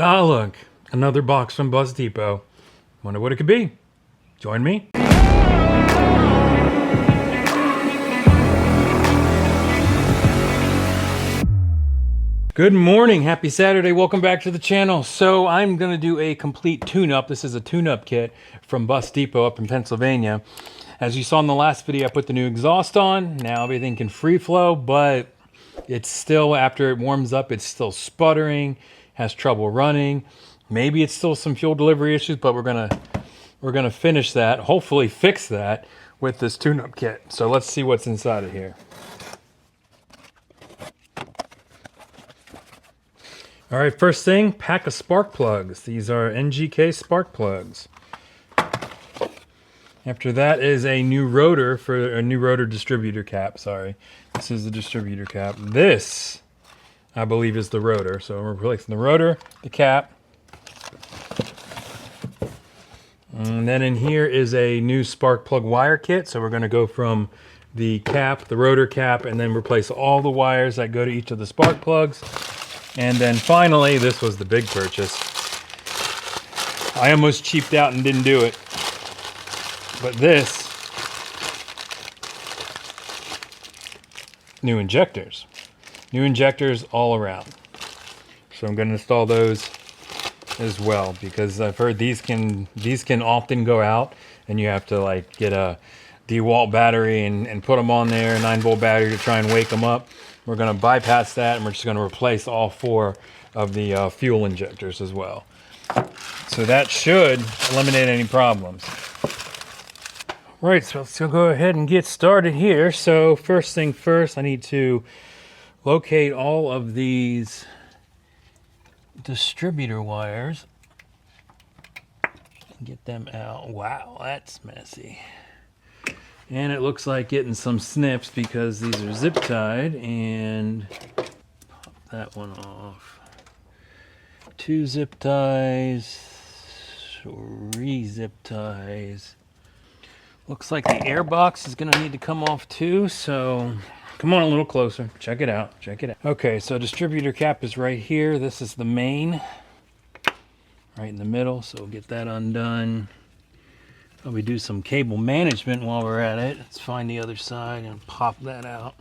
Ah, look, another box from BusDepot. Wonder what it could be. Join me. Good morning, happy Saturday, welcome back to the channel. So I'm gonna do a complete tune-up. This is a tune-up kit from BusDepot up in Pennsylvania. As you saw in the last video, I put the new exhaust on. Now everything can free flow, but it's still, after it warms up, it's still sputtering, has trouble running. Maybe it's still some fuel delivery issues, but we're gonna finish that, hopefully fix that with this tune-up kit. So let's see what's inside of here. All right, first thing, pack of spark plugs. These are NGK spark plugs. After that is a new rotor for a new rotor distributor cap. Sorry, this is the distributor cap. This, I believe, is the rotor. So we're replacing the rotor, the cap. And then in here is a new spark plug wire kit. So we're going to go from the cap, the rotor cap, and then replace all the wires that go to each of the spark plugs. And then finally, this was the big purchase. I almost cheaped out and didn't do it. But this, new injectors. New injectors all around. So I'm going to install those as well, because I've heard these can often go out and you have to like get a DeWalt battery and put them on there, a 9-volt battery, to try and wake them up. We're going to bypass that, and we're just going to replace all 4 of the fuel injectors as well. So that should eliminate any problems. Right, so let's go ahead and get started here. So first thing first, I need to locate all of these distributor wires and get them out. Wow, that's messy. And it looks like getting some snips because these are zip tied, and pop that one off. 2 zip ties, 3 zip ties. Looks like the air box is gonna need to come off too, so come on a little closer, check it out, check it out. Okay, so distributor cap is right here. This is the main, right in the middle, so we'll get that undone. Probably do some cable management while we're at it. Let's find the other side and pop that out.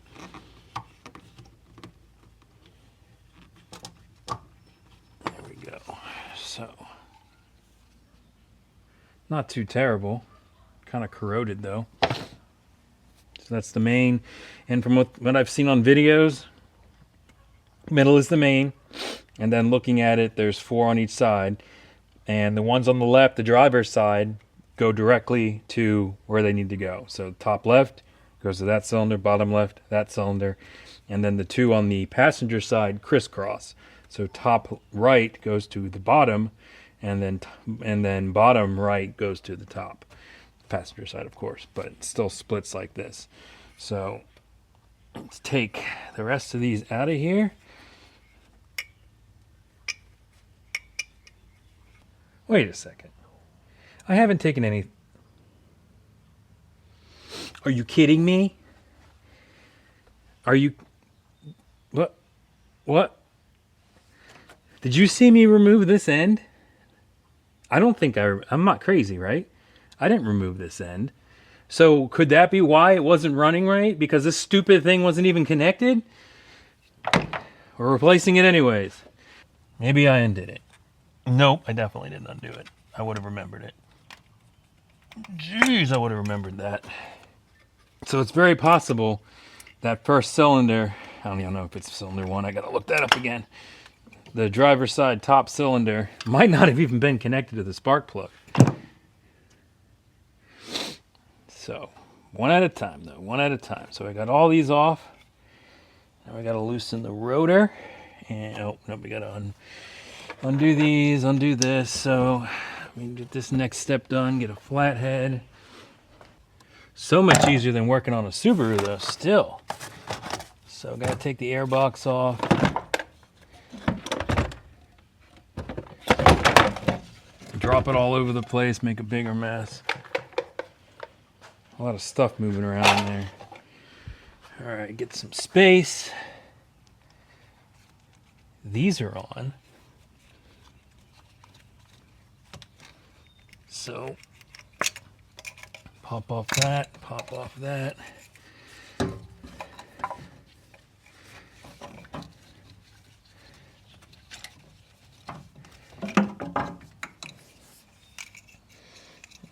There we go. So, not too terrible. Kind of corroded though. So that's the main. And from what I've seen on videos, middle is the main. And then looking at it, there's 4 on each side. And the ones on the left, the driver's side, go directly to where they need to go. So top left goes to that cylinder, bottom left, that cylinder. And then the 2 on the passenger side crisscross. So top right goes to the bottom, and then bottom right goes to the top. Passenger side, of course, but it still splits like this. So let's take the rest of these out of here. Wait a second. I haven't taken any. Are you kidding me? Are you? What? What? Did you see me remove this end? I don't think I'm not crazy, right? I didn't remove this end. So could that be why it wasn't running right? Because this stupid thing wasn't even connected? We're replacing it anyways. Maybe I undid it. Nope, I definitely didn't undo it. I would have remembered it. Jeez, I would have remembered that. So it's very possible that first cylinder, I don't even know if it's cylinder 1, I gotta look that up again. The driver's side top cylinder might not have even been connected to the spark plug. So, one at a time though, one at a time. So I got all these off. Now we gotta loosen the rotor. And, oh, no, we gotta undo these, undo this. So, we can get this next step done, get a flathead. So much easier than working on a Subaru though, still. So, gotta take the air box off. Drop it all over the place, make a bigger mess. A lot of stuff moving around there. All right, get some space. These are on. So pop off that, pop off that.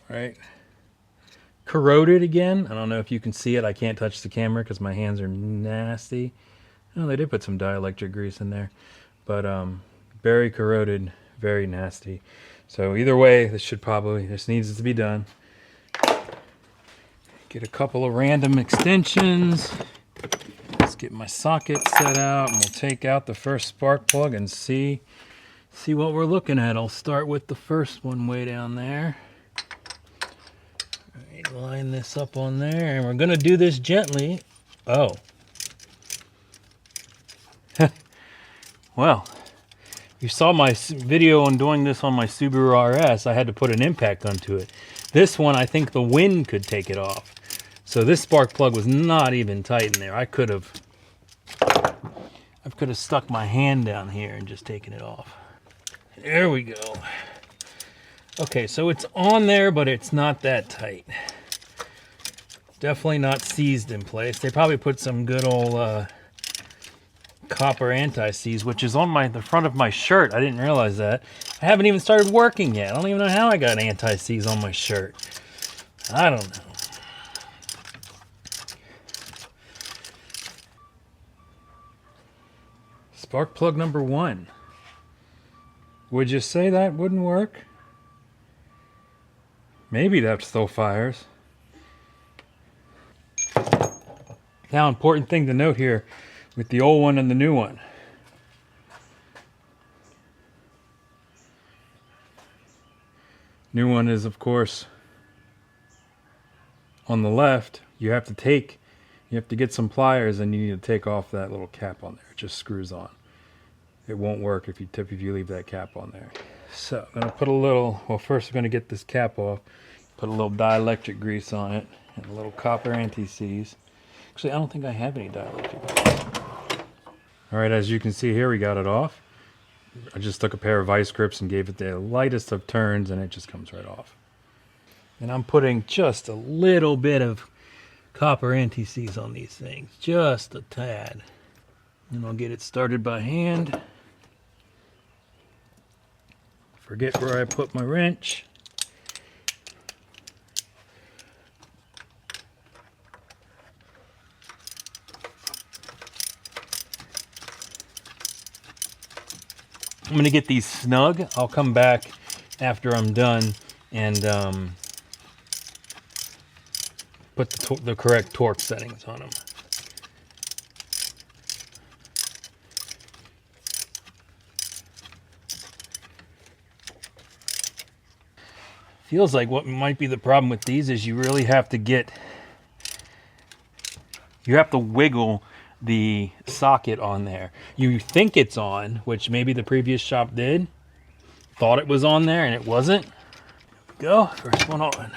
Right. Corroded again. I don't know if you can see it. I can't touch the camera because my hands are nasty. Oh, they did put some dielectric grease in there. But very corroded, very nasty. So either way, this needs to be done. Get a couple of random extensions. Let's get my socket set out, and we'll take out the first spark plug and see what we're looking at. I'll start with the first one way down there. Line this up on there, and we're going to do this gently. Oh. Well, you saw my video on doing this on my Subaru RS. I had to put an impact onto it. This one, I think the wind could take it off. So this spark plug was not even tight in there. I could have stuck my hand down here and just taken it off. There we go. Okay, so it's on there, but it's not that tight. Definitely not seized in place. They probably put some good old copper anti-seize, which is on the front of my shirt. I didn't realize that. I haven't even started working yet. I don't even know how I got anti-seize on my shirt. I don't know. Spark plug number 1. Would you say that wouldn't work? Maybe that still fires. Now, important thing to note here with the old one and the new one. New one is, of course, on the left. You have to get some pliers, and you need to take off that little cap on there. It just screws on. It won't work if you leave that cap on there. So I'm going to put first I'm going to get this cap off, put a little dielectric grease on it, and a little copper anti-seize. Actually, I don't think I have any dielectric grease. All right, as you can see here, we got it off. I just took a pair of vice grips and gave it the lightest of turns, and it just comes right off. And I'm putting just a little bit of copper anti-seize on these things, just a tad. And I'll get it started by hand. Forget where I put my wrench. I'm going to get these snug. I'll come back after I'm done and put the correct torque settings on them. Feels like what might be the problem with these is you really have to wiggle the socket on there. You think it's on, which maybe the previous shop thought it was on there and it wasn't. Go, first one on.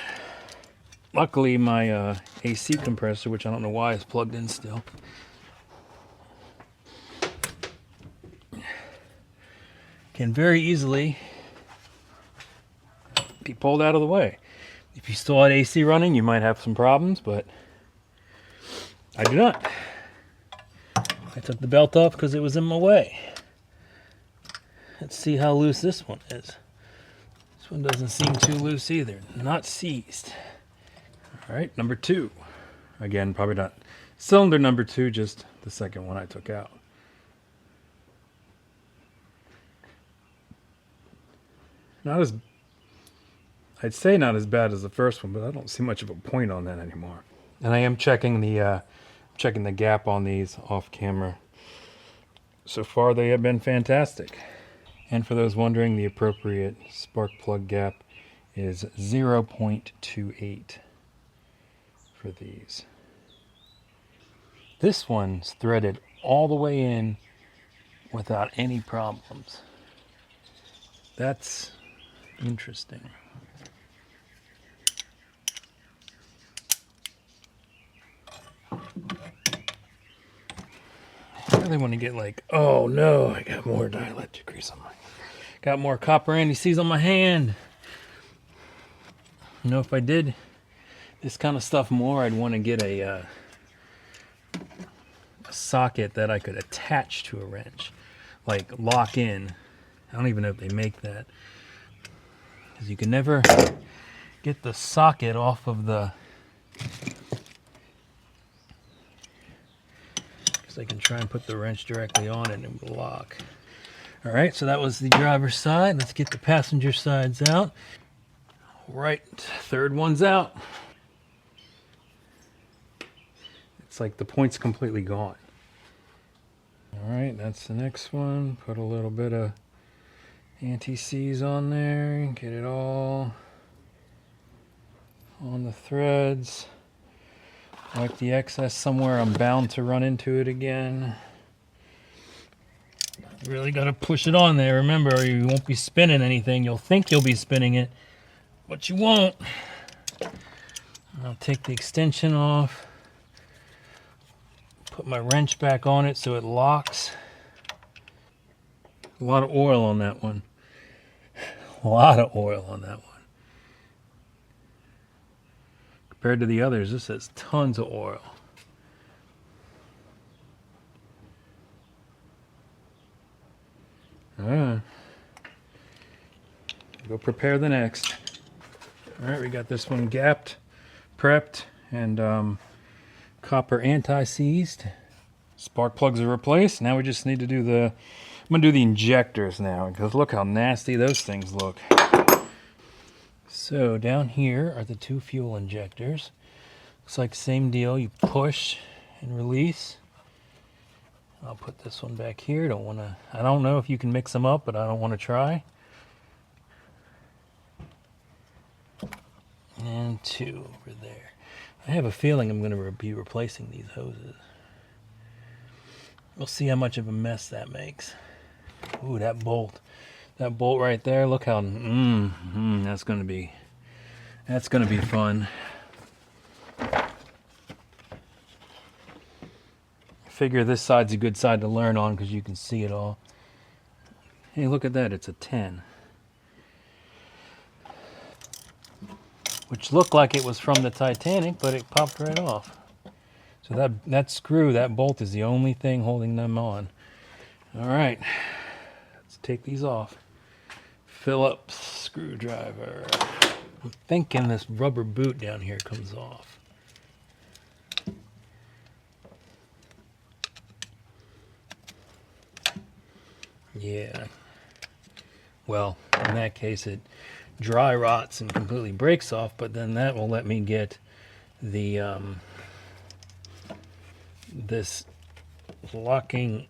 Luckily my AC compressor, which I don't know why is plugged in still, can very easily be pulled out of the way. If you still had AC running, you might have some problems, but I do not. I took the belt off because it was in my way. Let's see how loose this one is. This one doesn't seem too loose either. Not seized. All right, number 2. Again, probably not cylinder number 2, just the second one I took out. I'd say not as bad as the first one, but I don't see much of a point on that anymore. And I am checking the gap on these off camera. So far they have been fantastic. And for those wondering, the appropriate spark plug gap is 0.28 for these. This one's threaded all the way in without any problems. That's interesting. I really want to get oh no, I got more dielectric grease on got more copper anti-seize on my hand. You know, if I did this kind of stuff more, I'd want to get a socket that I could attach to a wrench, like lock in. I don't even know if they make that, because you can never get the socket off of the, because I can try and put the wrench directly on it and it will lock. All right, so that was the driver's side. Let's get the passenger sides out. All right, third one's out. It's like the point's completely gone. All right, that's the next one. Put a little bit of anti-seize on there. Get it all on the threads. Wipe the excess somewhere. I'm bound to run into it again. You really got to push it on there. Remember, or you won't be spinning anything. You'll think you'll be spinning it, but you won't. I'll take the extension off. Put my wrench back on it so it locks. A lot of oil on that one. A lot of oil on that one. Compared to the others, this has tons of oil. Alright. Go prepare the next. Alright, we got this one gapped, prepped, and copper anti-seized. Spark plugs are replaced. Now we just need to do the, I'm going to do the injectors now, because look how nasty those things look. So down here are the two fuel injectors. Looks like same deal. You push and release. I'll put this one back here. I don't know if you can mix them up, but I don't want to try. And two over there. I have a feeling I'm going to be replacing these hoses. We'll see how much of a mess that makes. Ooh, that bolt. That bolt right there, look how, that's going to be fun. I figure this side's a good side to learn on because you can see it all. Hey, look at that, it's a 10. Which looked like it was from the Titanic, but it popped right off. So that screw, that bolt is the only thing holding them on. All right, let's take these off. Phillips screwdriver. I'm thinking this rubber boot down here comes off. Yeah. Well, in that case, it dry rots and completely breaks off, but then that will let me get the this locking,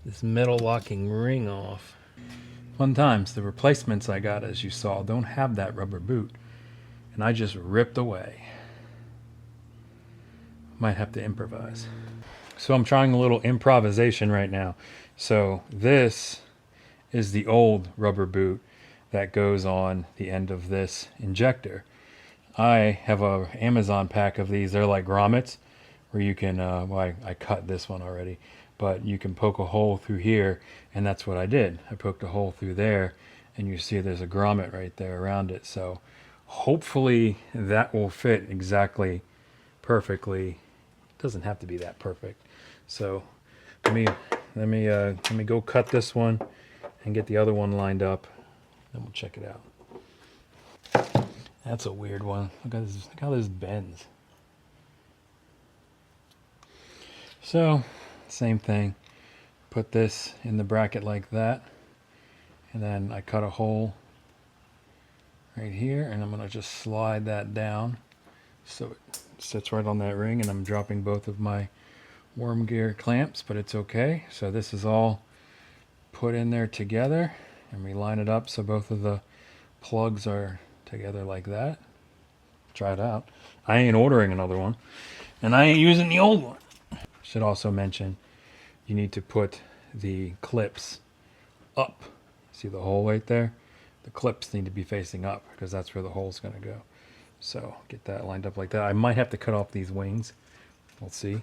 this metal locking ring off. Fun times. The replacements I got, as you saw, don't have that rubber boot, and I just ripped away. Might have to improvise. So I'm trying a little improvisation right now. So this is the old rubber boot that goes on the end of this injector. I have a Amazon pack of these. They're like grommets where you can, well, I cut this one already, but you can poke a hole through here, and that's what I did. I poked a hole through there, and you see there's a grommet right there around it. So hopefully that will fit exactly perfectly. It doesn't have to be that perfect. So let me go cut this one and get the other one lined up, then we'll check it out. That's a weird one. Look how this bends. So same thing. Put this in the bracket like that, and then I cut a hole right here, and I'm gonna just slide that down so it sits right on that ring, and I'm dropping both of my worm gear clamps, but it's okay. So this is all put in there together, and we line it up so both of the plugs are together like that. Try it out. I ain't ordering another one, and I ain't using the old one. Should also mention you need to put the clips up. See the hole right there? The clips need to be facing up because that's where the hole's going to go. So get that lined up like that. I might have to cut off these wings. We'll see.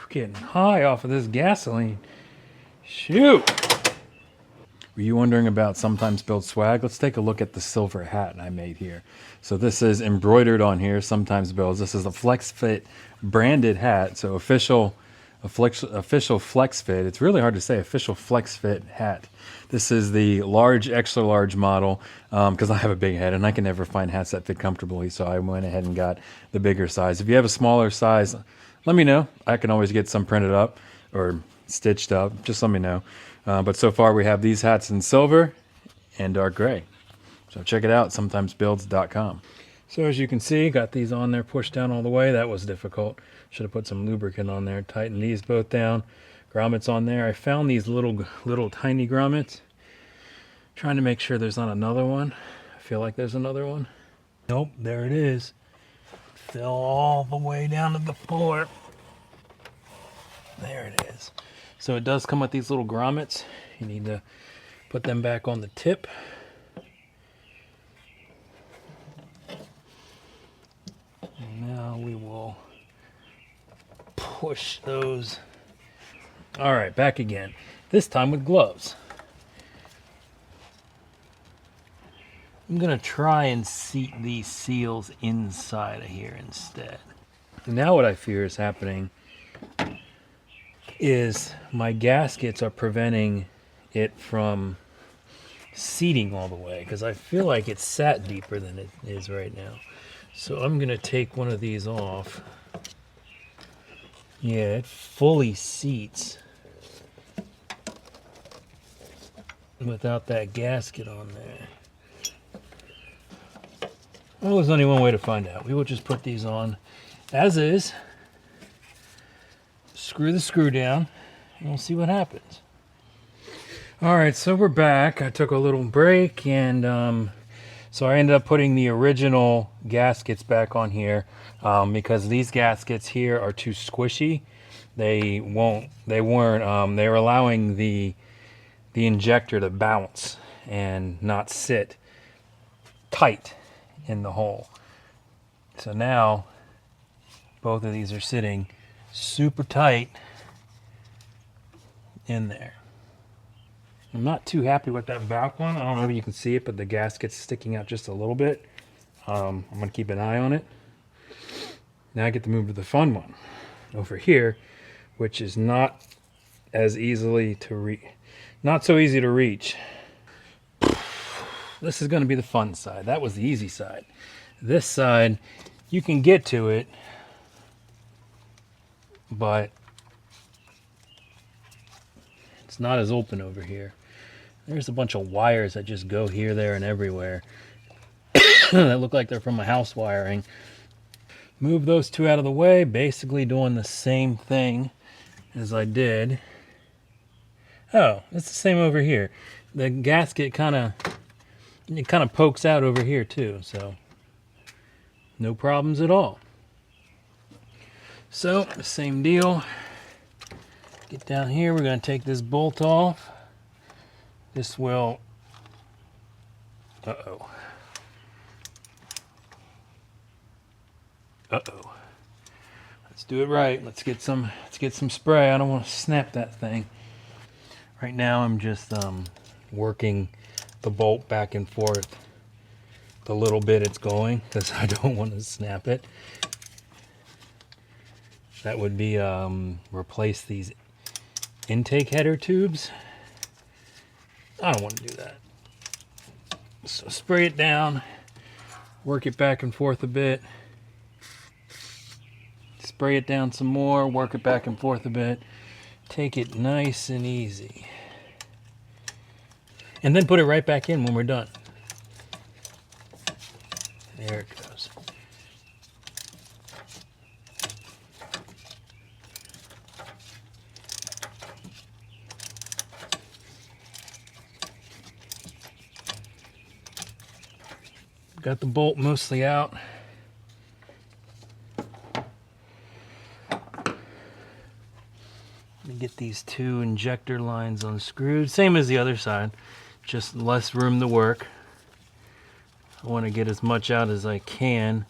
Getting high off of this gasoline. Shoot. Were you wondering about Sometimes Build swag? Let's take a look at the silver hat I made here. So this is embroidered on here, Sometimes Builds. This is a Flex Fit branded hat, so official Flex Fit. It's really hard to say, official Flex Fit hat. This is the large, extra large model because I have a big head and I can never find hats that fit comfortably, so I went ahead and got the bigger size. If you have a smaller size, let me know. I can always get some printed up or stitched up. Just let me know. But so far we have these hats in silver and dark gray. So check it out, sometimesbuilds.com. So as you can see, got these on there pushed down all the way. That was difficult. Should have put some lubricant on there. Tighten these both down. Grommets on there. I found these little tiny grommets. Trying to make sure there's not another one. I feel like there's another one. Nope, there it is. Fell all the way down to the floor. There it is. So it does come with these little grommets. You need to put them back on the tip. And now we will push those. All right, back again. This time with gloves. I'm gonna try and seat these seals inside of here instead. Now what I fear is happening is my gaskets are preventing it from seating all the way because I feel like it's sat deeper than it is right now. So I'm gonna take one of these off. Yeah, it fully seats without that gasket on there. Well, there's only one way to find out. We will just put these on as is, screw the screw down, and we'll see what happens. All right, so we're back. I took a little break, and so I ended up putting the original gaskets back on here because these gaskets here are too squishy. They were allowing the injector to bounce and not sit tight in the hole. So now both of these are sitting super tight in there. I'm not too happy with that back one. I don't know if you can see it, but the gasket's sticking out just a little bit. I'm gonna keep an eye on it. Now I get to move to the fun one over here, which is not as easily to reach. Not so easy to reach. This is going to be the fun side. That was the easy side. This side, you can get to it, but it's not as open over here. There's a bunch of wires that just go here, there, and everywhere that look like they're from a house wiring. Move those two out of the way, basically doing the same thing as I did. Oh, it's the same over here. The gasket kind of pokes out over here too, so no problems at all. So, same deal. Get down here, we're going to take this bolt off. This will, uh-oh. Let's do it right. Let's get some spray. I don't want to snap that thing. Right now I'm just working the bolt back and forth the little bit it's going because I don't want to snap it. That would be replace these intake header tubes. I don't want to do that. So spray it down, work it back and forth a bit. Spray it down some more, work it back and forth a bit. Take it nice and easy. And then put it right back in when we're done. There it goes. Got the bolt mostly out. Let me get these two injector lines unscrewed. Same as the other side, just less room to work. I want to get as much out as I can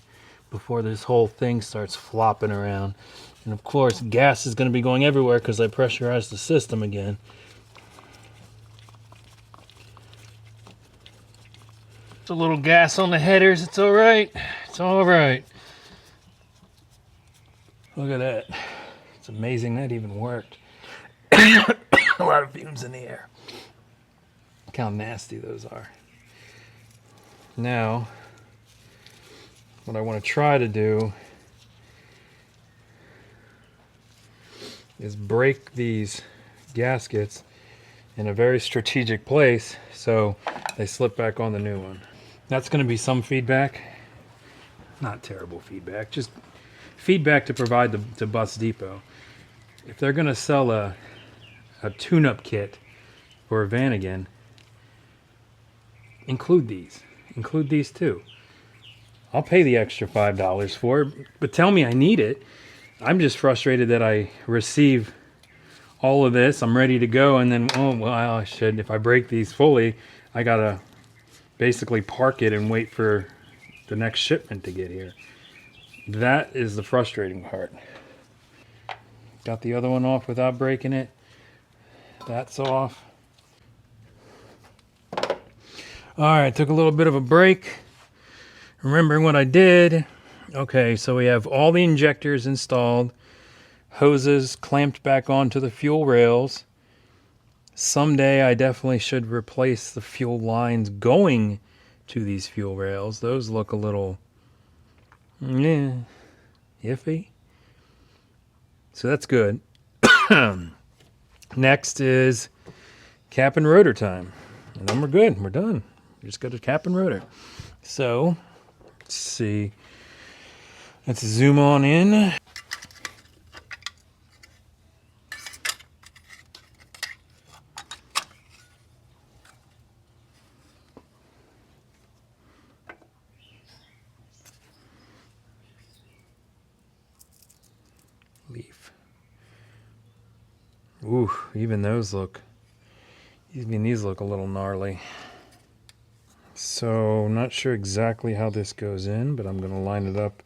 before this whole thing starts flopping around. And of course, gas is going to be going everywhere because I pressurized the system again. It's a little gas on the headers. It's all right. It's all right. Look at that. It's amazing that even worked. A lot of fumes in the air. Look how nasty those are. Now, what I want to try to do is break these gaskets in a very strategic place so they slip back on the new one. That's going to be some feedback. Not terrible feedback, just feedback to provide to BusDepot. If they're going to sell a tune-up kit for a Vanagon, include these. Include these too. I'll pay the extra $5 for it, but tell me I need it. I'm just frustrated that I receive all of this. I'm ready to go, and then, oh, well, I should. If I break these fully, I got to basically park it and wait for the next shipment to get here. That is the frustrating part. Got the other one off without breaking it. That's off. Alright, took a little bit of a break. Remembering what I did. Okay, so we have all the injectors installed. Hoses clamped back onto the fuel rails. Someday I definitely should replace the fuel lines going to these fuel rails. Those look a little iffy. So that's good. Next is cap and rotor time. And then we're good. We're done. We just got a cap and rotor. So, let's see. Let's zoom on in. Leaf. Ooh, even these look a little gnarly. So, not sure exactly how this goes in, but I'm going to line it up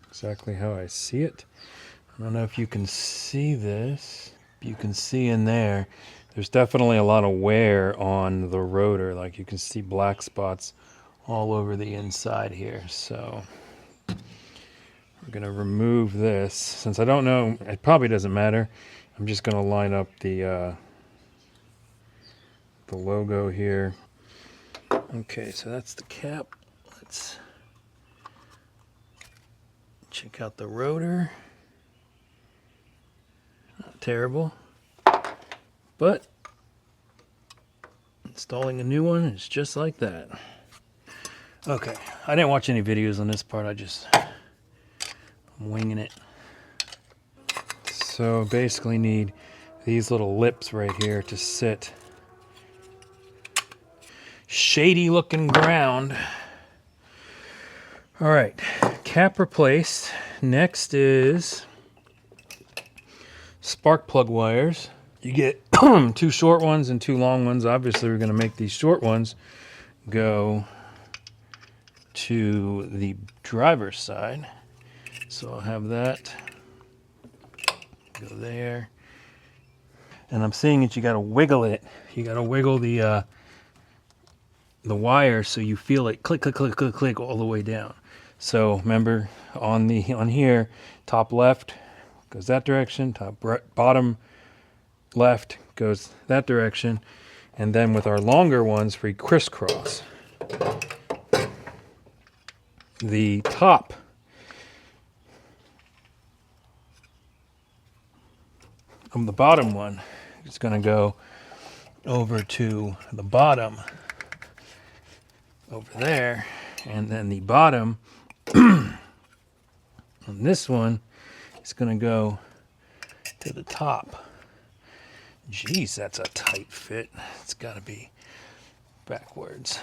exactly how I see it. I don't know if you can see this. You can see in there, there's definitely a lot of wear on the rotor. Like you can see black spots all over the inside here. So, we're going to remove this. Since I don't know, it probably doesn't matter. I'm just going to line up the logo here. Okay, so that's the cap. Let's check out the rotor. Not terrible. But installing a new one is just like that. Okay, I didn't watch any videos on this part. I'm winging it. So basically need these little lips right here to sit. Shady looking ground. All right, cap replaced. Next is spark plug wires. You get 2 short ones and 2 long ones. Obviously, we're going to make these short ones go to the driver's side. So I'll have that go there. And I'm seeing that you got to wiggle it. You got to wiggle the wire so you feel it click, click, click, click, click all the way down. So remember, on here, top left goes that direction, bottom left goes that direction, and then with our longer ones, we crisscross. The top of the bottom one is going to go over to the bottom over there, and then the bottom on this one is going to go to the top. Jeez, that's a tight fit. It's got to be backwards.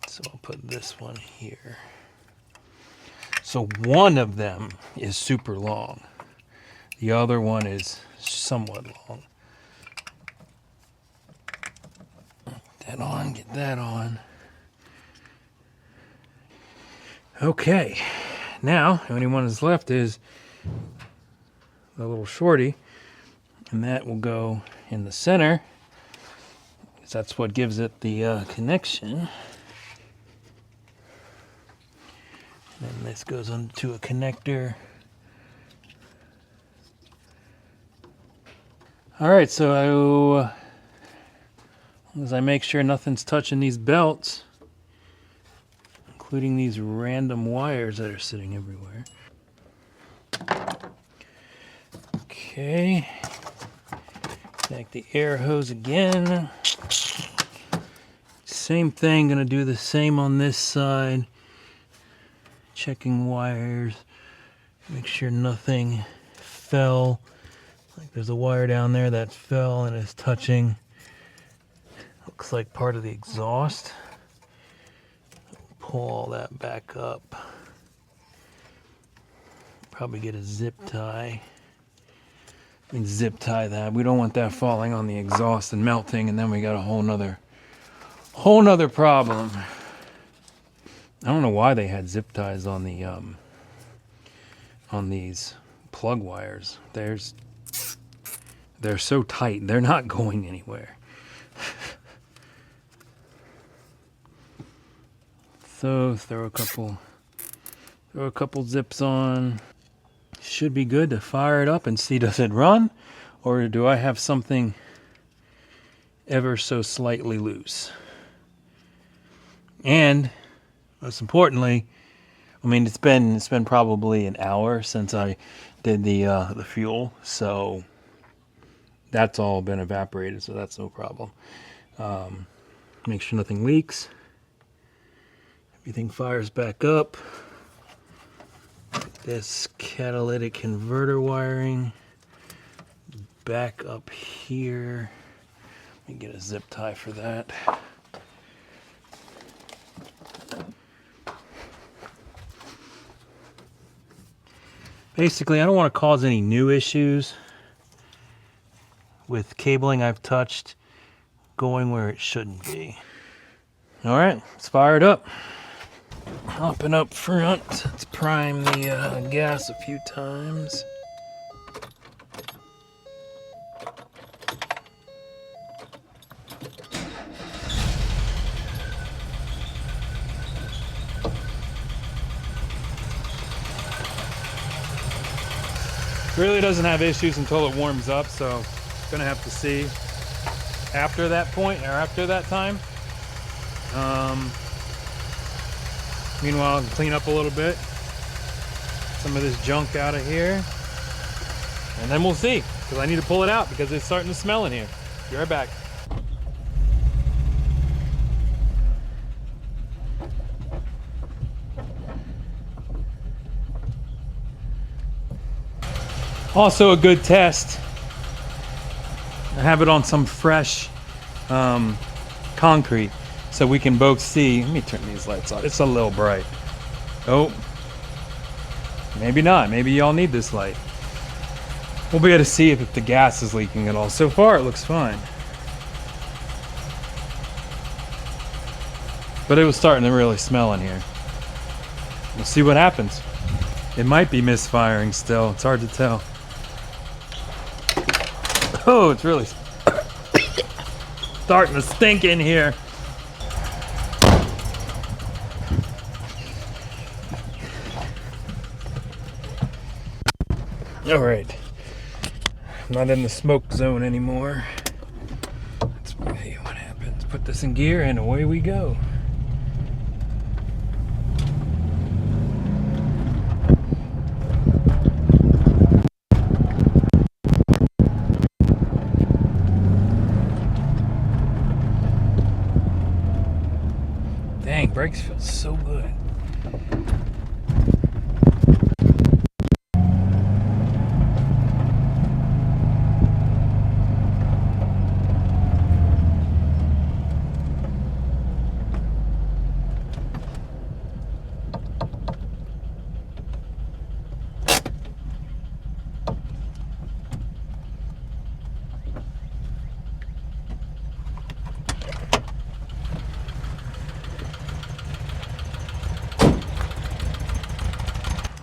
So I'll put this one here. So one of them is super long. The other one is somewhat long. Get that on, get that on. Okay, now the only one that's left is the little shorty, and that will go in the center. That's what gives it the connection. And then this goes onto a connector. All right, so as I make sure nothing's touching these belts, including these random wires that are sitting everywhere. Okay, connect the air hose again. Same thing, gonna do the same on this side. Checking wires, make sure nothing fell. Like there's a wire down there that fell and is touching. Looks like part of the exhaust. Pull all that back up. Probably get a zip tie. Zip tie that. We don't want that falling on the exhaust and melting, and then we got a whole nother problem. I don't know why they had zip ties on the on these plug wires. They're so tight. They're not going anywhere. So throw a couple zips on. Should be good to fire it up and see, does it run, or do I have something ever so slightly loose? And most importantly, I mean, it's been probably an hour since I did the fuel, so that's all been evaporated, so that's no problem. Make sure nothing leaks. Everything fires back up. This catalytic converter wiring back up here. Let me get a zip tie for that. Basically, I don't want to cause any new issues with cabling I've touched going where it shouldn't be. All right, let's fire it up. Hopping up front, let's prime the gas a few times. Really doesn't have issues until it warms up, so gonna have to see after that point or after that time. Meanwhile, I'll clean up a little bit, some of this junk out of here, and then we'll see, because I need to pull it out because it's starting to smell in here. Be right back. Also a good test, I have it on some fresh concrete so we can both see. Let me turn these lights on. It's a little bright. Oh, maybe not. Maybe y'all need this light. We'll be able to see if the gas is leaking at all. So far it looks fine. But it was starting to really smell in here. We'll see what happens. It might be misfiring still. It's hard to tell. Oh, it's really starting to stink in here. All right, I'm not in the smoke zone anymore. Let's see what happens. Put this in gear and away we go. Dang, brakes feel so good.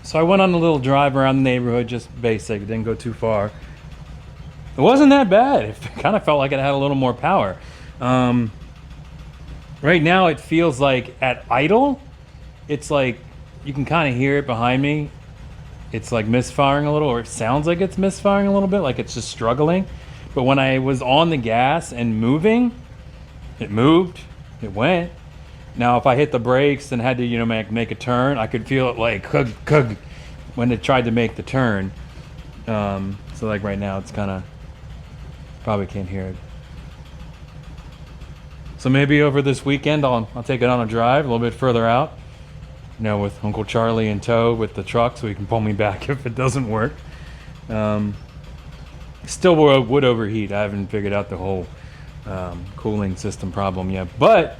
So I went on a little drive around the neighborhood, just basic, didn't go too far. It wasn't that bad. It kind of felt like it had a little more power. Right now it feels like at idle, it's like you can kind of hear it behind me. It's like misfiring a little, or it sounds like it's misfiring a little bit, like it's just struggling. But when I was on the gas and moving, it moved, it went. Now if I hit the brakes and had to, you know, make a turn, I could feel it like kug, kug, when it tried to make the turn. So like right now it's kind of, probably can't hear it. So maybe over this weekend I'll take it on a drive a little bit further out, you know, with Uncle Charlie in tow with the truck, so he can pull me back if it doesn't work. Still would overheat. I haven't figured out the whole cooling system problem yet, but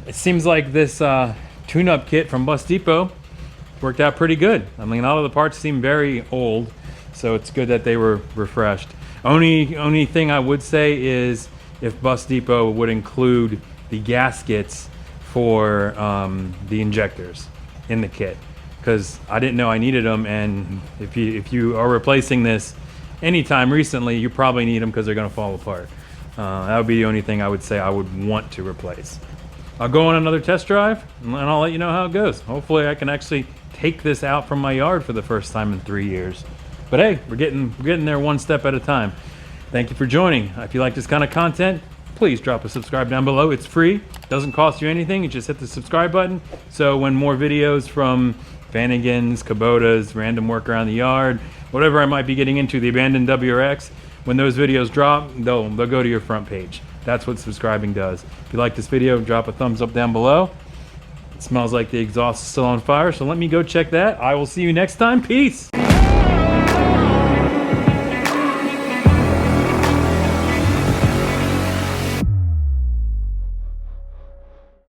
it seems like this tune-up kit from BusDepot worked out pretty good. I mean, all of the parts seem very old, so it's good that they were refreshed. Only thing I would say is if BusDepot would include the gaskets for the injectors in the kit, because I didn't know I needed them, and if you are replacing this anytime recently, you probably need them because they're going to fall apart. That would be the only thing I would say I would want to replace. I'll go on another test drive and I'll let you know how it goes. Hopefully I can actually take this out from my yard for the first time in 3 years. But hey, we're getting there one step at a time. Thank you for joining. If you like this kind of content, please drop a subscribe down below. It's free, doesn't cost you anything. You just hit the subscribe button. So when more videos from Vanagons, Kubotas, random work around the yard, whatever I might be getting into, the abandoned WRX, when those videos drop, they'll go to your front page. That's what subscribing does. If you like this video, drop a thumbs up down below. It smells like the exhaust is still on fire, so let me go check that. I will see you next time. Peace.